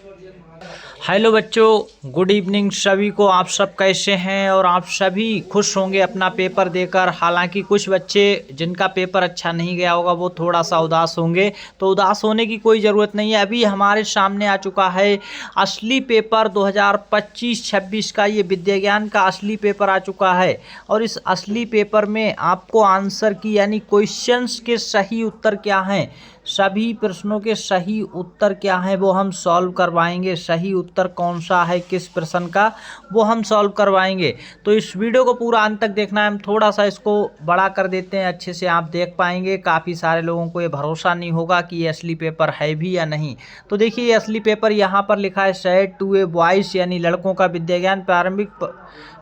Hello बच्चों, good evening सभी को। आप सब कैसे हैं? और आप सभी खुश होंगे अपना पेपर देकर। हालांकि कुछ बच्चे जिनका पेपर अच्छा नहीं गया होगा वो थोड़ा सा उदास होंगे, तो उदास होने की कोई ज़रूरत नहीं है। अभी हमारे सामने आ चुका है असली पेपर 2025-26 का। ये विज्ञान का असली पेपर आ चुका है और इस असली पेपर में आपको आंसर की यानी क्वेश्चंस के सही उत्तर क्या हैं, सभी प्रश्नों के सही उत्तर क्या हैं वो हम सॉल्व करवाएंगे। सही उत्तर कौन सा है किस प्रश्न का वो हम सॉल्व करवाएंगे। तो इस वीडियो को पूरा अंत तक देखना है। हम थोड़ा सा इसको बड़ा कर देते हैं, अच्छे से आप देख पाएंगे। काफ़ी सारे लोगों को ये भरोसा नहीं होगा कि ये असली पेपर है भी या नहीं। तो देखिए, ये असली पेपर यहाँ पर लिखा है सेट टू ए बॉयज़ यानी लड़कों का विज्ञान प्रारंभिक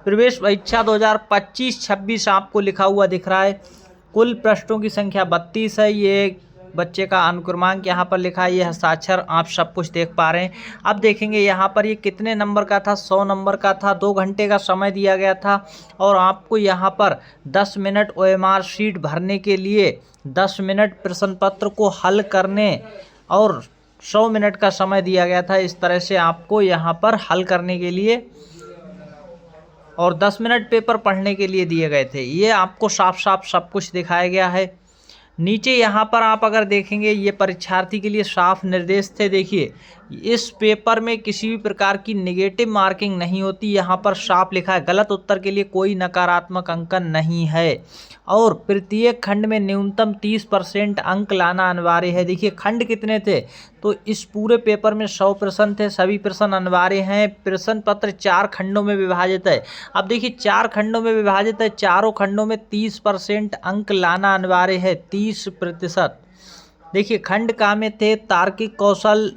प्रवेश परीक्षा 2025-26 आपको लिखा हुआ दिख रहा है। कुल पृष्ठों की संख्या 32 है। ये बच्चे का अनुक्रमांक यहाँ पर लिखा है, ये हस्ताक्षर आप सब कुछ देख पा रहे हैं। अब देखेंगे यहाँ पर ये कितने नंबर का था। 100 नंबर का था। 2 घंटे का समय दिया गया था और आपको यहाँ पर 10 मिनट OMR शीट भरने के लिए, 10 मिनट प्रश्न पत्र को हल करने और 100 मिनट का समय दिया गया था। इस तरह से आपको यहाँ पर हल करने के लिए और 10 मिनट पेपर पढ़ने के लिए दिए गए थे। ये आपको साफ साफ सब कुछ दिखाया गया है। नीचे यहाँ पर आप अगर देखेंगे, ये परीक्षार्थी के लिए साफ निर्देश थे। देखिए, इस पेपर में किसी भी प्रकार की नेगेटिव मार्किंग नहीं होती। यहाँ पर साफ लिखा है गलत उत्तर के लिए कोई नकारात्मक अंकन नहीं है और प्रत्येक खंड में न्यूनतम 30% अंक लाना अनिवार्य है। देखिए खंड कितने थे, तो इस पूरे पेपर में 100 प्रश्न थे। सभी प्रश्न अनिवार्य हैं। प्रश्न पत्र 4 खंडों में विभाजित है। अब देखिए 4 खंडों में विभाजित है, चारों खंडों में 30% अंक लाना अनिवार्य है। 30%। देखिए खंड का में थे तार्किक कौशल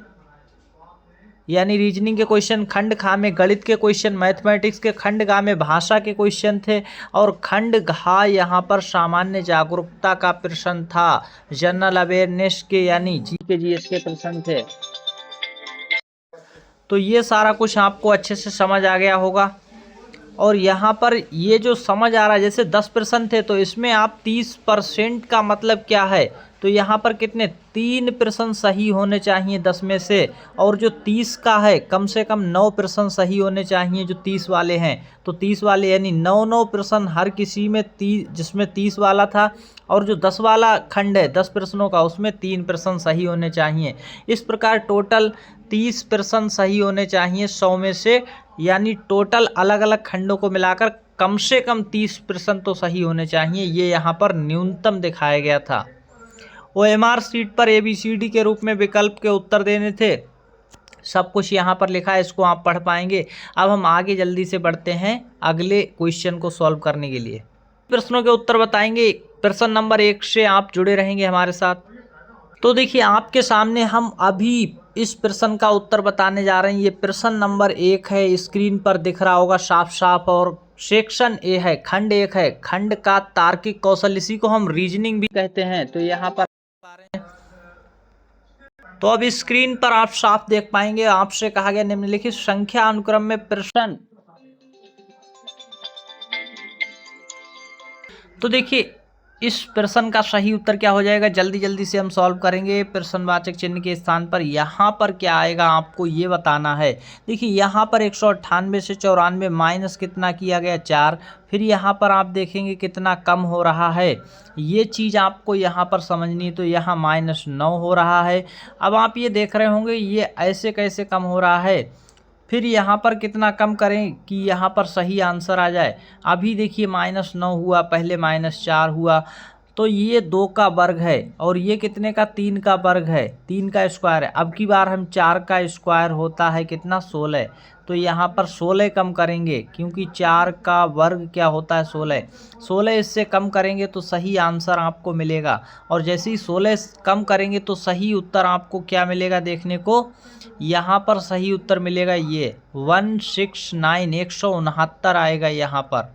यानी रीजनिंग के क्वेश्चन, खंड खा में गणित के क्वेश्चन, मैथमेटिक्स के, खंड गा में भाषा के क्वेश्चन थे और खंड घा यहाँ पर सामान्य जागरूकता का प्रश्न था। जनरल अवेयरनेस के यानी GK-GS के प्रश्न थे। तो ये सारा कुछ आपको अच्छे से समझ आ गया होगा। और यहाँ पर ये जो समझ आ रहा है, जैसे 10 प्रश्न थे तो इसमें आप 30% का मतलब क्या है, तो यहाँ पर कितने 3 प्रश्न सही होने चाहिए 10 में से, और जो 30 का है कम से कम 9 प्रश्न सही होने चाहिए जो 30 वाले हैं। तो 30 वाले यानी 9 प्रश्न हर किसी में 30, जिसमें 30 वाला था, और जो 10 वाला खंड है 10 प्रश्नों का उसमें 3 प्रश्न सही होने चाहिए। इस प्रकार टोटल 30 प्रश्न सही होने चाहिए 100 में से, यानी टोटल अलग अलग खंडों को मिलाकर कम से कम 30 प्रश्न तो सही होने चाहिए। ये यहाँ पर न्यूनतम दिखाया गया था। OMR शीट पर ABCD के रूप में विकल्प के उत्तर देने थे। सब कुछ यहाँ पर लिखा है, इसको आप पढ़ पाएंगे। अब हम आगे जल्दी से बढ़ते हैं अगले क्वेश्चन को सॉल्व करने के लिए। प्रश्नों के उत्तर बताएंगे। प्रश्न नंबर 1 से आप जुड़े रहेंगे हमारे साथ। तो देखिए आपके सामने हम अभी इस प्रश्न का उत्तर बताने जा रहे हैं। ये प्रश्न नंबर 1 है, स्क्रीन पर दिख रहा होगा साफ साफ, और सेक्शन A है, खंड 1 है, खंड का तार्किक कौशल, इसी को हम रीजनिंग भी कहते हैं। तो यहाँ पर पा रहे हैं, तो अब स्क्रीन पर आप साफ देख पाएंगे। आपसे कहा गया निम्नलिखित संख्या अनुक्रम में प्रश्न। तो देखिए इस प्रश्न का सही उत्तर क्या हो जाएगा, जल्दी जल्दी से हम सॉल्व करेंगे। प्रश्नवाचक चिन्ह के स्थान पर यहाँ पर क्या आएगा आपको ये बताना है। देखिए यहाँ पर 198 से 94 माइनस कितना किया गया 4। फिर यहाँ पर आप देखेंगे कितना कम हो रहा है, ये चीज़ आपको यहाँ पर समझनी है। तो यहाँ -9 हो रहा है। अब आप ये देख रहे होंगे ये ऐसे कैसे कम हो रहा है। फिर यहाँ पर कितना कम करें कि यहाँ पर सही आंसर आ जाए। अभी देखिए -9 हुआ, पहले -4 हुआ, तो ये 2 का वर्ग है और ये कितने का 3 का वर्ग है, 3 का स्क्वायर है। अब की बार हम 4 का स्क्वायर होता है कितना 16। तो यहाँ पर 16 कम करेंगे क्योंकि 4 का वर्ग क्या होता है 16। 16 इससे कम करेंगे तो सही आंसर आपको मिलेगा, और जैसे ही 16 कम करेंगे तो सही उत्तर आपको क्या मिलेगा देखने को, यहाँ पर सही उत्तर मिलेगा ये 169 169 आएगा यहाँ पर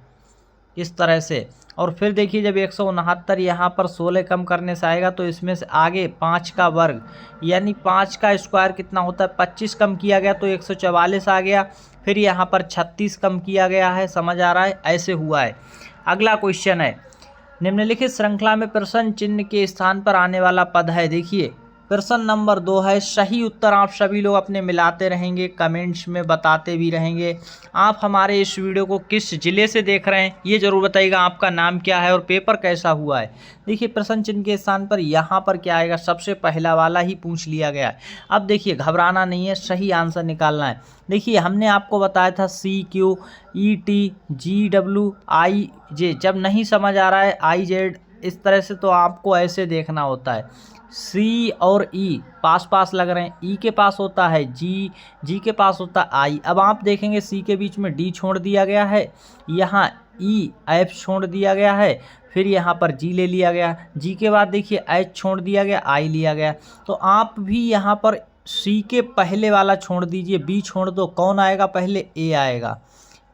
इस तरह से। और फिर देखिए जब 169 यहाँ पर 16 कम करने से आएगा तो इसमें से आगे 5 का वर्ग यानी 5 का स्क्वायर कितना होता है 25 कम किया गया तो 144 आ गया। फिर यहाँ पर 36 कम किया गया है, समझ आ रहा है, ऐसे हुआ है। अगला क्वेश्चन है, निम्नलिखित श्रृंखला में प्रश्न चिन्ह के स्थान पर आने वाला पद है। देखिए प्रश्न नंबर 2 है, सही उत्तर आप सभी लोग अपने मिलाते रहेंगे, कमेंट्स में बताते भी रहेंगे। आप हमारे इस वीडियो को किस ज़िले से देख रहे हैं ये ज़रूर बताइएगा, आपका नाम क्या है और पेपर कैसा हुआ है। देखिए प्रश्न चिन्ह के स्थान पर यहाँ पर क्या आएगा, सबसे पहला वाला ही पूछ लिया गया है। अब देखिए घबराना नहीं है, सही आंसर निकालना है। देखिए हमने आपको बताया था CQETGWIJ, जब नहीं समझ आ रहा है IZ इस तरह से तो आपको ऐसे देखना होता है। C और E पास पास लग रहे हैं, E के पास होता है G के पास होता है I। अब आप देखेंगे C के बीच में D छोड़ दिया गया है, यहाँ F छोड़ दिया गया है, फिर यहाँ पर G ले लिया गया, G के बाद देखिए H छोड़ दिया गया, I लिया गया। तो आप भी यहाँ पर C के पहले वाला छोड़ दीजिए, B छोड़ दो, कौन आएगा पहले, A आएगा।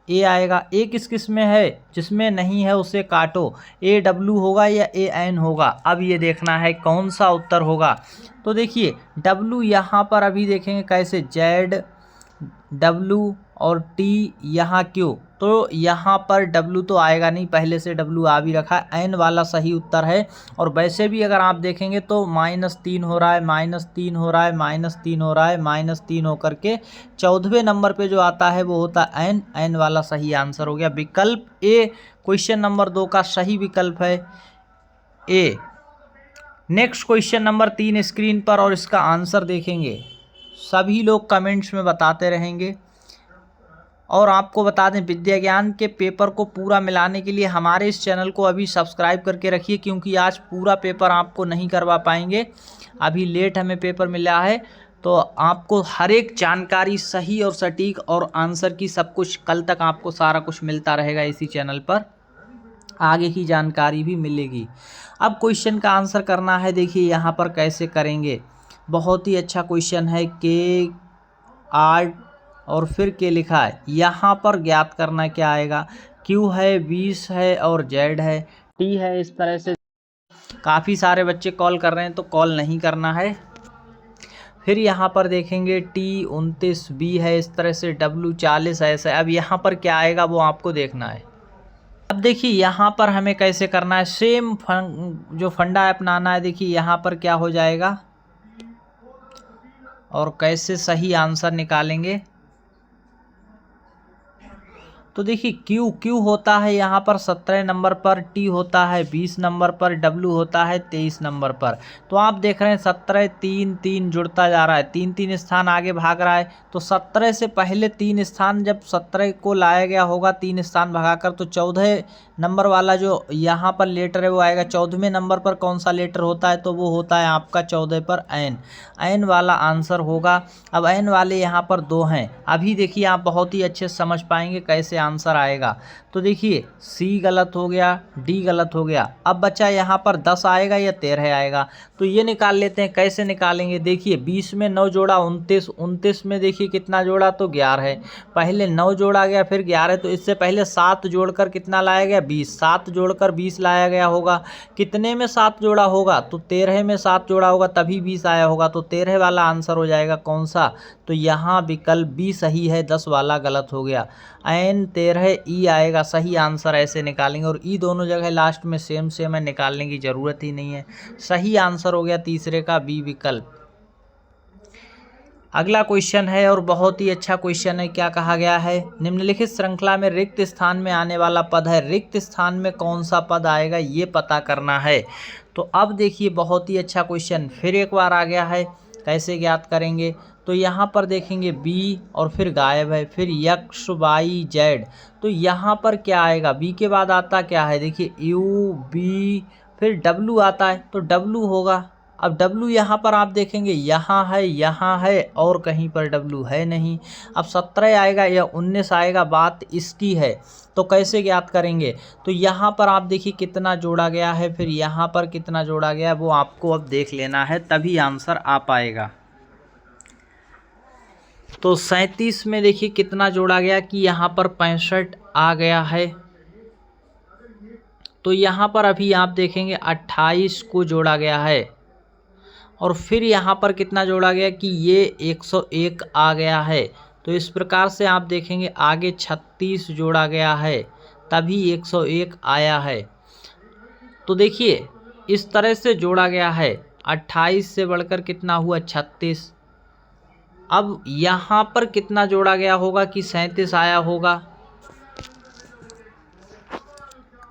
ए आएगा। ए किस किस में है, जिसमें नहीं है उसे काटो, AW होगा या AN होगा। अब ये देखना है कौन सा उत्तर होगा। तो देखिए W यहाँ पर अभी देखेंगे कैसे, Z W और T यहाँ Q, तो यहाँ पर W तो आएगा नहीं, पहले से W आ भी रखा है। N वाला सही उत्तर है। और वैसे भी अगर आप देखेंगे तो -3 हो रहा है, -3 हो रहा है, -3 हो रहा है, -3 होकर के 14वें नंबर पे जो आता है वो होता है N। N वाला सही आंसर हो गया। विकल्प A क्वेश्चन नंबर 2 का सही विकल्प है A। Next question number 3 screen पर, और इसका आंसर देखेंगे। सभी लोग कमेंट्स में बताते रहेंगे। और आपको बता दें, विद्या ज्ञान के पेपर को पूरा मिलाने के लिए हमारे इस चैनल को अभी सब्सक्राइब करके रखिए, क्योंकि आज पूरा पेपर आपको नहीं करवा पाएंगे, अभी लेट हमें पेपर मिला है। तो आपको हर एक जानकारी सही और सटीक और आंसर की सब कुछ कल तक आपको सारा कुछ मिलता रहेगा इसी चैनल पर, आगे की जानकारी भी मिलेगी। अब क्वेश्चन का आंसर करना है। देखिए यहाँ पर कैसे करेंगे, बहुत ही अच्छा क्वेश्चन है। KR और फिर के लिखा है, यहाँ पर ज्ञात करना क्या आएगा। Q है, 20 है और Z है, T है। इस तरह से काफ़ी सारे बच्चे कॉल कर रहे हैं तो कॉल नहीं करना है। फिर यहाँ पर देखेंगे T 29, B है, इस तरह से W 40 ऐसा। अब यहाँ पर क्या आएगा वो आपको देखना है। अब देखिए यहाँ पर हमें कैसे करना है, सेम जो फंडा है अपनाना है। देखिए यहाँ पर क्या हो जाएगा और कैसे सही आंसर निकालेंगे। तो देखिए Q होता है यहाँ पर 17 नंबर पर, T होता है 20 नंबर पर, W होता है 23 नंबर पर। तो आप देख रहे हैं 17 3 3 जुड़ता जा रहा है, 3 3 स्थान आगे भाग रहा है। तो 17 से पहले 3 स्थान, जब 17 को लाया गया होगा 3 स्थान भगाकर, तो 14 नंबर वाला जो यहाँ पर लेटर है वो आएगा। 14वें नंबर पर कौन सा लेटर होता है, तो वो होता है आपका 14 पर N वाला आंसर होगा। अब N वाले यहाँ पर 2 हैं। अभी देखिए आप बहुत ही अच्छे से समझ पाएंगे कैसे आंसर आएगा। तो देखिए C गलत हो गया, D गलत हो गया। अब बचा यहाँ पर 10 आएगा या 13 आएगा। तो ये निकाल लेते हैं, कैसे निकालेंगे। देखिए 20 में 9 जोड़ा 29, 29 में देखिए कितना जोड़ा, तो 11 है। पहले 9 जोड़ा गया फिर 11, तो इससे पहले 7 जोड़कर कितना लाया गया, 20। 7 जोड़कर 20 लाया गया होगा। कितने में 7 जोड़ा होगा, तो 13 में 7 जोड़ा होगा तभी 20 आया होगा। तो 13 वाला आंसर हो जाएगा कौन सा, तो यहाँ विकल्प B सही है, 10 वाला गलत हो गया। N 13 E आएगा सही आंसर, ऐसे निकालेंगे। और E दोनों जगह लास्ट में सेम है, निकालने की ज़रूरत ही नहीं है। सही आंसर हो गया तीसरे का B विकल्प। अगला क्वेश्चन है और बहुत ही अच्छा क्वेश्चन है। क्या कहा गया है, निम्नलिखित श्रृंखला में रिक्त स्थान में आने वाला पद है, रिक्त स्थान में कौन सा पद आएगा ये पता करना है। तो अब देखिए बहुत ही अच्छा क्वेश्चन फिर एक बार आ गया है, कैसे ज्ञात करेंगे। तो यहाँ पर देखेंगे B और फिर गायब है, फिर X Y Z। तो यहाँ पर क्या आएगा, B के बाद आता क्या है, देखिए U B फिर W आता है, तो W होगा। अब W यहाँ पर आप देखेंगे यहाँ है और कहीं पर W है नहीं। अब 17 आएगा या 19 आएगा, बात इसकी है। तो कैसे ज्ञात करेंगे, तो यहाँ पर आप देखिए कितना जोड़ा गया है, फिर यहाँ पर कितना जोड़ा गया है वो आपको अब देख लेना है, तभी आंसर आ पाएगा। तो 37 में देखिए कितना जोड़ा गया कि यहाँ पर 65 आ गया है। तो यहाँ पर अभी आप देखेंगे 28 को जोड़ा गया है, और फिर यहाँ पर कितना जोड़ा गया कि ये 101 आ गया है। तो इस प्रकार से आप देखेंगे आगे 36 जोड़ा गया है, तभी 101 आया है। तो देखिए इस तरह से जोड़ा गया है। 28 से बढ़कर कितना हुआ 36। अब यहाँ पर कितना जोड़ा गया होगा कि 37 आया होगा।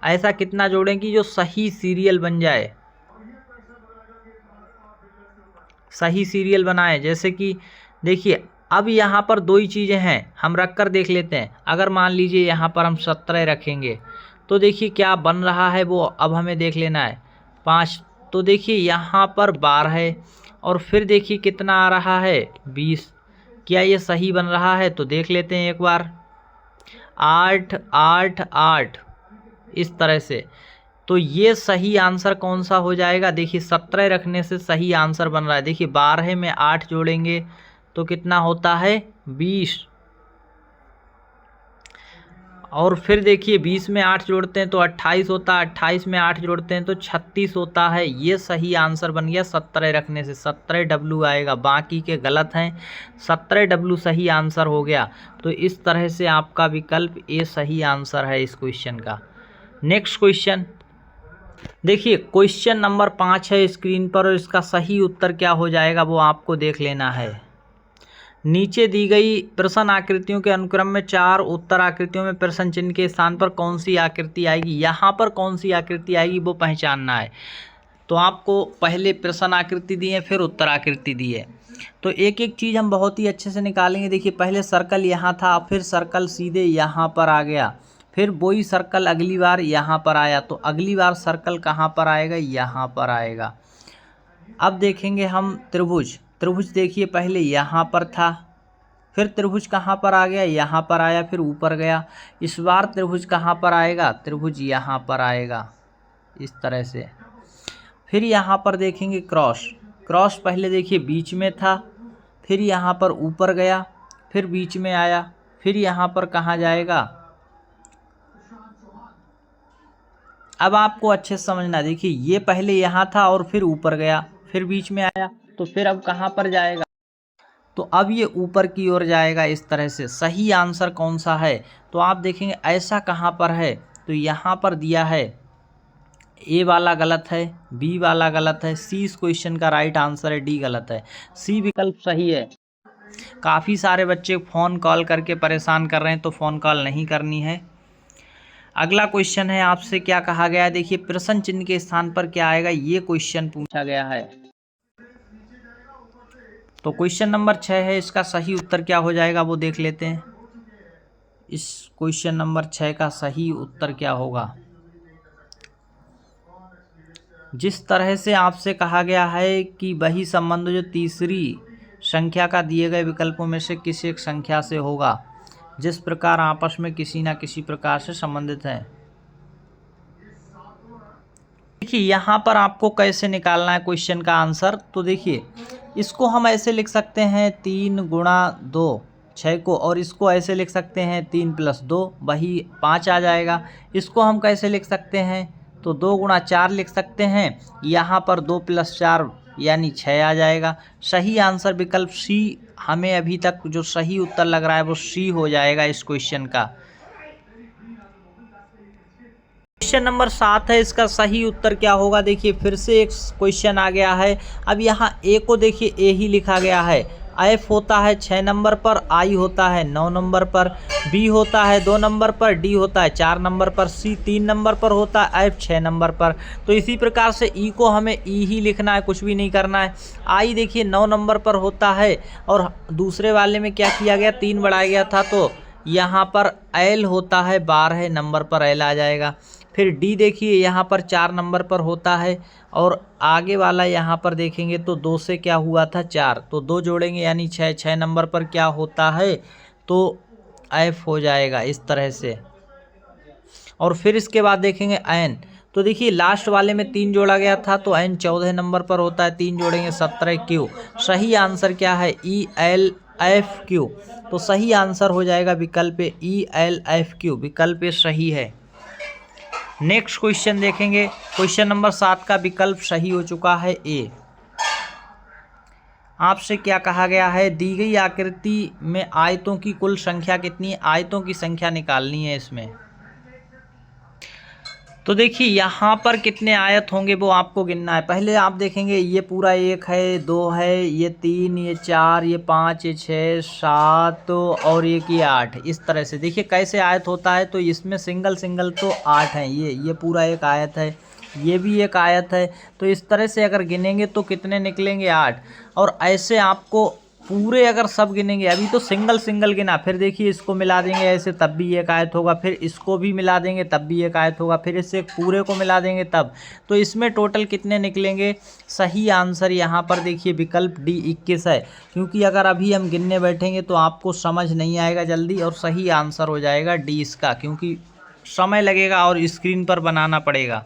ऐसा कितना जोड़ें कि जो सही सीरियल बन जाए, सही सीरियल बनाए। जैसे कि देखिए अब यहाँ पर दो ही चीज़ें हैं, हम रख कर देख लेते हैं। अगर मान लीजिए यहाँ पर हम 17 रखेंगे तो देखिए क्या बन रहा है वो अब हमें देख लेना है। 5, तो देखिए यहाँ पर 12 है और फिर देखिए कितना आ रहा है 20। क्या ये सही बन रहा है? तो देख लेते हैं एक बार। 8 8 8 इस तरह से। तो ये सही आंसर कौन सा हो जाएगा? देखिए 17 रखने से सही आंसर बन रहा है। देखिए 12 में 8 जोड़ेंगे तो कितना होता है 20, और फिर देखिए 20 में 8 जोड़ते हैं तो 28 होता है, 28 में 8 जोड़ते हैं तो 36 होता है। ये सही आंसर बन गया 17 रखने से। 17W आएगा, बाकी के गलत हैं। 17W सही आंसर हो गया। तो इस तरह से आपका विकल्प ए सही आंसर है इस क्वेश्चन का। नेक्स्ट क्वेश्चन देखिए, क्वेश्चन नंबर 5 है स्क्रीन पर और इसका सही उत्तर क्या हो जाएगा वो आपको देख लेना है। नीचे दी गई प्रश्न आकृतियों के अनुक्रम में 4 उत्तर आकृतियों में प्रश्न चिन्ह के स्थान पर कौन सी आकृति आएगी। यहाँ पर कौन सी आकृति आएगी वो पहचानना है। तो आपको पहले प्रश्न आकृति दी है, फिर उत्तर आकृति दी है। तो एक एक चीज़ हम बहुत ही अच्छे से निकालेंगे। देखिए पहले सर्कल यहाँ था, फिर सर्कल सीधे यहाँ पर आ गया, फिर वही सर्कल अगली बार यहाँ पर आया। तो अगली बार सर्कल कहाँ पर आएगा? यहाँ पर आएगा। अब देखेंगे हम त्रिभुज। त्रिभुज देखिए पहले यहाँ पर था, फिर त्रिभुज कहाँ पर आ गया? यहाँ पर आया, फिर ऊपर गया। इस बार त्रिभुज कहाँ पर आएगा? त्रिभुज यहाँ पर आएगा इस तरह से। फिर यहाँ पर देखेंगे क्रॉस। क्रॉस पहले देखिए बीच में था, फिर यहाँ पर ऊपर गया, फिर बीच में आया, फिर यहाँ पर कहाँ जाएगा? अब आपको अच्छे से समझना। देखिए ये पहले यहाँ था और फिर ऊपर गया, फिर बीच में आया, तो फिर अब कहाँ पर जाएगा? तो अब ये ऊपर की ओर जाएगा इस तरह से। सही आंसर कौन सा है? तो आप देखेंगे ऐसा कहाँ पर है, तो यहाँ पर दिया है। ए वाला गलत है, बी वाला गलत है, सी इस क्वेश्चन का राइट आंसर है, डी गलत है। सी विकल्प सही है। काफ़ी सारे बच्चे फ़ोन कॉल करके परेशान कर रहे हैं, तो फ़ोन कॉल नहीं करनी है। अगला क्वेश्चन है, आपसे क्या कहा गया है? देखिए प्रश्न चिन्ह के स्थान पर क्या आएगा, ये क्वेश्चन पूछा गया है। तो क्वेश्चन नंबर 6 है, इसका सही उत्तर क्या हो जाएगा वो देख लेते हैं। इस क्वेश्चन नंबर 6 का सही उत्तर क्या होगा? जिस तरह से आपसे कहा गया है कि वही संबंध जो तीसरी संख्या का दिए गए विकल्पों में से किसी एक संख्या से होगा, जिस प्रकार आपस में किसी ना किसी प्रकार से संबंधित हैं। देखिए यहाँ पर आपको कैसे निकालना है क्वेश्चन का आंसर। तो देखिए इसको हम ऐसे लिख सकते हैं 3 गुणा 2 6 को, और इसको ऐसे लिख सकते हैं 3 + 2 वही 5 आ जाएगा। इसको हम कैसे लिख सकते हैं? तो 2 गुणा 4 लिख सकते हैं। यहाँ पर 2 + 4 यानी 6 आ जाएगा। सही आंसर विकल्प सी हमें अभी तक जो सही उत्तर लग रहा है वो सी हो जाएगा इस क्वेश्चन का। क्वेश्चन नंबर 7 है, इसका सही उत्तर क्या होगा? देखिए फिर से एक क्वेश्चन आ गया है। अब यहाँ ए को देखिए ए ही लिखा गया है। एफ होता है 6 नंबर पर, आई होता है 9 नंबर पर, बी होता है 2 नंबर पर, डी होता है 4 नंबर पर, सी 3 नंबर पर होता है, एफ 6 नंबर पर। तो इसी प्रकार से ई को हमें ई ही लिखना है, कुछ भी नहीं करना है। आई देखिए 9 नंबर पर होता है, और दूसरे वाले में क्या किया गया? 3 बढ़ाया गया था, तो यहाँ पर एल होता है 12 नंबर पर एल आ जाएगा। फिर डी देखिए यहाँ पर 4 नंबर पर होता है, और आगे वाला यहाँ पर देखेंगे तो 2 से क्या हुआ था 4, तो 2 जोड़ेंगे यानी 6। 6 नंबर पर क्या होता है? तो एफ हो जाएगा इस तरह से। और फिर इसके बाद देखेंगे एन। तो देखिए लास्ट वाले में 3 जोड़ा गया था, तो एन 14 नंबर पर होता है, 3 जोड़ेंगे 17 क्यू। सही आंसर क्या है? E L F Q. तो सही आंसर हो जाएगा विकल्प ई एल एफ क्यू, विकल्प सही है। नेक्स्ट क्वेश्चन देखेंगे। क्वेश्चन नंबर 7 का विकल्प सही हो चुका है ए। आपसे क्या कहा गया है? दी गई आकृति में आयतों की कुल संख्या कितनी है? आयतों की संख्या निकालनी है इसमें। तो देखिए यहाँ पर कितने आयत होंगे वो आपको गिनना है। पहले आप देखेंगे ये पूरा 1 है, 2 है, ये 3, ये 4, ये 5, ये 6, 7 और एक ये 8। इस तरह से देखिए कैसे आयत होता है। तो इसमें सिंगल सिंगल तो 8 हैं। ये पूरा एक आयत है, ये भी एक आयत है। तो इस तरह से अगर गिनेंगे तो कितने निकलेंगे 8। और ऐसे आपको पूरे अगर सब गिनेंगे, अभी तो सिंगल सिंगल गिना, फिर देखिए इसको मिला देंगे ऐसे तब भी एक आयत होगा, फिर इसको भी मिला देंगे तब भी एक आयत होगा, फिर इससे पूरे को मिला देंगे तब। तो इसमें टोटल कितने निकलेंगे? सही आंसर यहाँ पर देखिए विकल्प डी 21 है। क्योंकि अगर अभी हम गिनने बैठेंगे तो आपको समझ नहीं आएगा जल्दी, और सही आंसर हो जाएगा डी इसका, क्योंकि समय लगेगा और स्क्रीन पर बनाना पड़ेगा।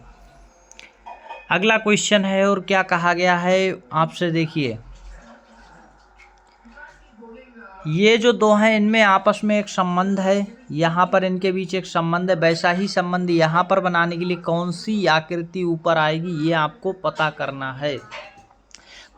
अगला क्वेश्चन है और क्या कहा गया है आपसे, देखिए ये जो दो हैं इनमें आपस में एक संबंध है, यहाँ पर इनके बीच एक संबंध है। वैसा ही संबंध यहाँ पर बनाने के लिए कौन सी आकृति ऊपर आएगी ये आपको पता करना है।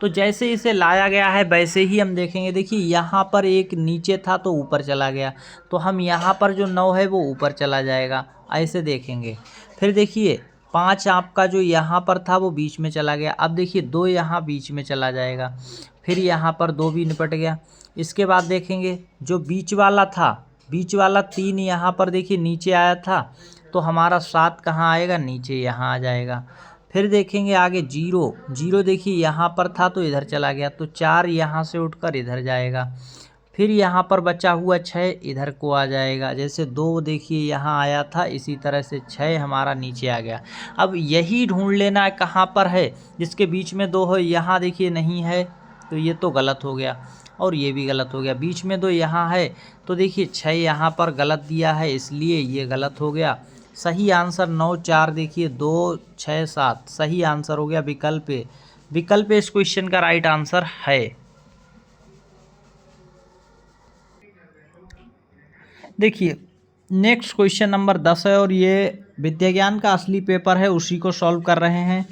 तो जैसे इसे लाया गया है वैसे ही हम देखेंगे। देखिए यहाँ पर एक नीचे था तो ऊपर चला गया, तो हम यहाँ पर जो 9 है वो ऊपर चला जाएगा, ऐसे देखेंगे। फिर देखिए 5 आपका जो यहाँ पर था वो बीच में चला गया। अब देखिए 2 यहाँ बीच में चला जाएगा, फिर यहाँ पर 2 भी निपट गया। इसके बाद देखेंगे जो बीच वाला था, बीच वाला 3 यहाँ पर देखिए नीचे आया था, तो हमारा 7 कहाँ आएगा? नीचे यहाँ आ जाएगा। फिर देखेंगे आगे 0 देखिए यहाँ पर था तो इधर चला गया, तो 4 यहाँ से उठकर इधर जाएगा। फिर यहाँ पर बचा हुआ 6 इधर को आ जाएगा। जैसे 2 देखिए यहाँ आया था, इसी तरह से 6 हमारा नीचे आ गया। अब यही ढूंढ लेना है कहाँ पर है जिसके बीच में 2 हो। यहाँ देखिए नहीं है तो ये तो गलत हो गया, और ये भी गलत हो गया। बीच में 2 यहाँ है तो देखिए 6 यहाँ पर गलत दिया है, इसलिए ये गलत हो गया। सही आंसर 9, 4 देखिए 2, 6, 7 सही आंसर हो गया विकल्प ए। विकल्प ए इस क्वेश्चन का राइट आंसर है। देखिए नेक्स्ट क्वेश्चन नंबर 10 है और ये विद्या ज्ञान का असली पेपर है, उसी को सॉल्व कर रहे हैं।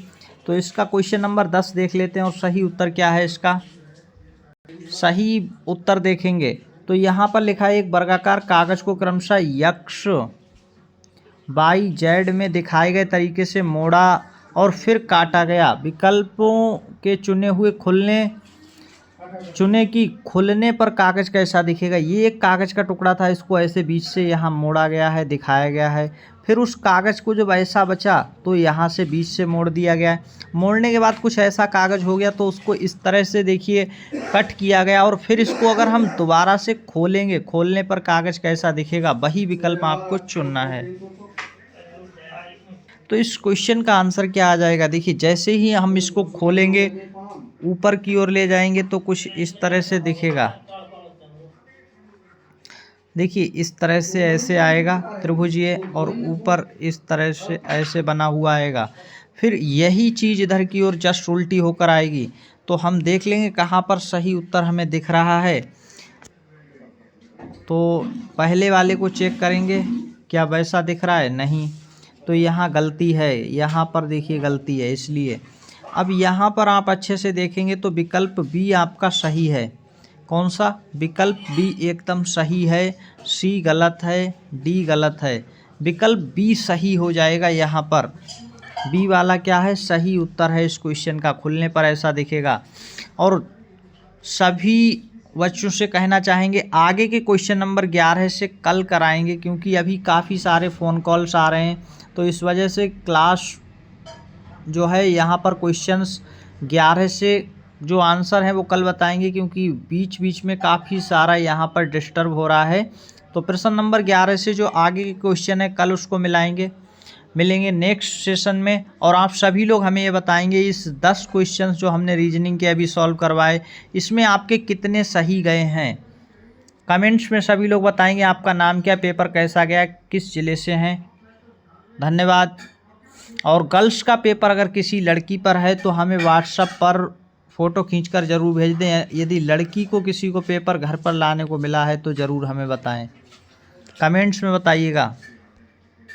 तो इसका क्वेश्चन नंबर 10 देख लेते हैं और सही उत्तर क्या है इसका। सही उत्तर देखेंगे तो यहाँ पर लिखा है एक वर्गाकार कागज को क्रमशः यक्ष वाई जेड में दिखाए गए तरीके से मोड़ा और फिर काटा गया। विकल्पों के चुने की खुलने पर कागज कैसा दिखेगा। ये एक कागज का टुकड़ा था, इसको ऐसे बीच से यहाँ मोड़ा गया है, दिखाया गया है। फिर उस कागज़ को जब ऐसा बचा तो यहाँ से बीच से मोड़ दिया गया। मोड़ने के बाद कुछ ऐसा कागज़ हो गया तो उसको इस तरह से देखिए कट किया गया, और फिर इसको अगर हम दोबारा से खोलेंगे, खोलने पर कागज़ कैसा दिखेगा, वही विकल्प आपको चुनना है। तो इस क्वेश्चन का आंसर क्या आ जाएगा। देखिए जैसे ही हम इसको खोलेंगे, ऊपर की ओर ले जाएंगे तो कुछ इस तरह से दिखेगा। देखिए इस तरह से ऐसे आएगा त्रिभुज ये, और ऊपर इस तरह से ऐसे बना हुआ आएगा। फिर यही चीज़ इधर की ओर जस्ट उल्टी होकर आएगी। तो हम देख लेंगे कहाँ पर सही उत्तर हमें दिख रहा है। तो पहले वाले को चेक करेंगे, क्या वैसा दिख रहा है? नहीं, तो यहाँ गलती है, यहाँ पर देखिए गलती है, इसलिए अब यहाँ पर आप अच्छे से देखेंगे तो विकल्प बी आपका सही है। कौन सा? विकल्प बी एकदम सही है। सी गलत है, डी गलत है। विकल्प बी सही हो जाएगा। यहाँ पर बी वाला क्या है? सही उत्तर है इस क्वेश्चन का। खुलने पर ऐसा दिखेगा। और सभी बच्चों से कहना चाहेंगे आगे के क्वेश्चन नंबर 11 से कल कराएंगे, क्योंकि अभी काफ़ी सारे फ़ोन कॉल्स आ रहे हैं, तो इस वजह से क्लास जो है यहाँ पर क्वेश्चंस 11 से जो आंसर है वो कल बताएंगे, क्योंकि बीच बीच में काफ़ी सारा यहाँ पर डिस्टर्ब हो रहा है। तो प्रश्न नंबर 11 से जो आगे के क्वेश्चन है कल उसको मिलेंगे नेक्स्ट सेशन में। और आप सभी लोग हमें ये बताएंगे इस 10 क्वेश्चंस जो हमने रीजनिंग के अभी सॉल्व करवाए, इसमें आपके कितने सही गए हैं। कमेंट्स में सभी लोग बताएंगे आपका नाम क्या, पेपर कैसा गया, किस ज़िले से हैं। धन्यवाद। और गर्ल्स का पेपर अगर किसी लड़की पर है तो हमें व्हाट्सएप पर फ़ोटो खींचकर ज़रूर भेज दें। यदि लड़की को किसी को पेपर घर पर लाने को मिला है तो ज़रूर हमें बताएं, कमेंट्स में बताइएगा।